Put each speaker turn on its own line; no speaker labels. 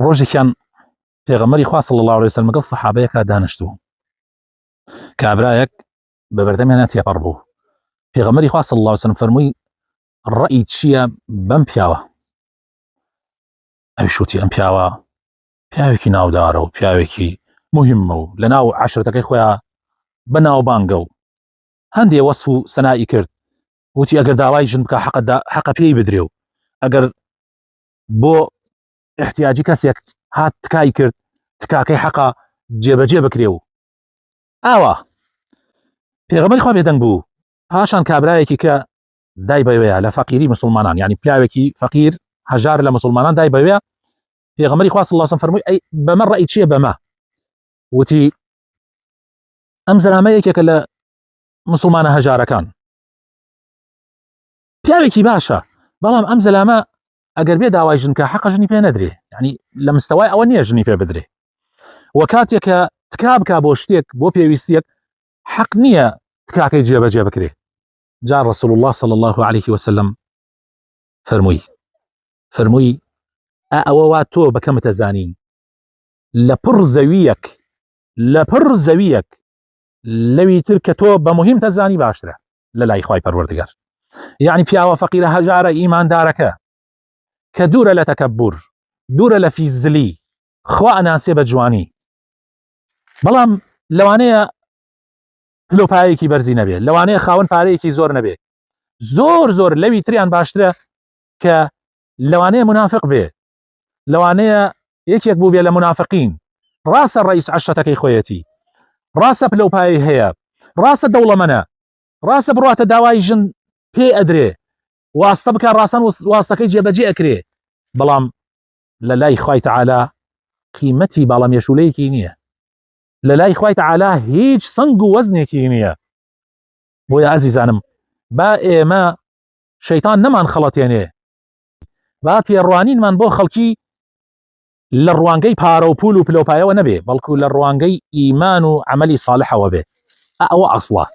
ڕۆژێکیان پێغەمبەری خوا صلی الله عليه وسلم لەگەڵ سەحابەیەکە دانیشتبوو، کابرایەک بە بەردەمیانە تێپەڕ بوو. پێغەمبەری خوا صلی الله عليه وسلم فەرمووی ڕەئی چییە بەم پیاوە؟ ئەویش وتی ئەم پیاوێکی ناودارە و پیاوێکی مهمە و لە ناو عەشرەتەکەی خۆیان بەناوبانگە و هەندێ وەصف و سەنایی کرد. وتی ئەگەر داوای ژن بکە حەقە پێی بدرێ و ئەگەر بۆ احتیاجی کەسێک هات تکای کرد تکاکەی حەقە جێبەجێ بکرێ و ئاوا. پێغەمبەری خوا بێدەنگ بوو، پاشان کابرایەکی کە دای بەوەیە لە فەقیری مسلمانان، یعنی پیاوێکی فەقیر هەژار لە مسلمانان دای بەوەیە. پێغەمبەری خوا صلی الله عليه وسلم فەرمووی ئەی بەمە ڕەئی چییە بەمە؟ وتی ئەم زەلامە یەکێکە لە مسلمانە هەژارەکان، پیاوێکی باشە، بەڵام ئەم زەلامە ئەگەر بێ داوای ژن کە حەقە ژنی پێ نەدرێ، یعنی لە مستەوای ئەوە نییە ژنی پێ بدرێ. وە کاتێکە تکا بکا بۆ شتێک بۆ پێویستیەک حەق نییە تکاکەی جێبەجێ بکرێ. جا رسول الله صلی الله عليه وسلم فەرمووی ئەوە وا تۆ بەکەمتە زانی لە پڕ زەویەک لەوی تر کە تۆ بە مهم تەزانی باشترە لە لای خوای پەروەردگار. یعنی پیاوە فەقیرە هەژارە ئیماندارەکە کە دوورە لە تەکەببور، دوورە لە فیزلی، خوا ئەناسێ بە جوانی، بەڵام لەوانەیە پلۆپایەکی بەرزی نەبێت، لەوانەیە خاوەن پارەیەکی زۆر نەبێت، زۆر لەوی تریان باشترە کە لەوانەیە منافق بێ، لەوانەیە یەکێک بوو بێ لە منافقین، ڕاستە ڕئیس عەشرەتەکەی خۆیەتی، ڕاستە پلۆپایی هەیە، ڕاستە دەوڵەمەنە، ڕاستە بڕاتە داوای ژن پێ ئەدرێ، واستە بکە ڕاستەن واستەکەی جێبەجێ ئەکرێ، بەڵام لە لای خوای تەعالا قیمەتی باڵام یەشولەیەکی نییە، لە لای خوای تەعالا هیچ سنگ و وەزنێکی نییە. بۆیە ئەزیزانم با ئێمە شەیتان نەمان خەڵەتێنێ، با تێڕوانینمان بۆ خەڵکی لە ڕوانگەی پارە و پول و پلۆپایەوە نەبێ، بەڵکو لە ڕوانگەی ئیمان و عەمەلی ساڵحەوە بێ. ئەوە ئەسڵە.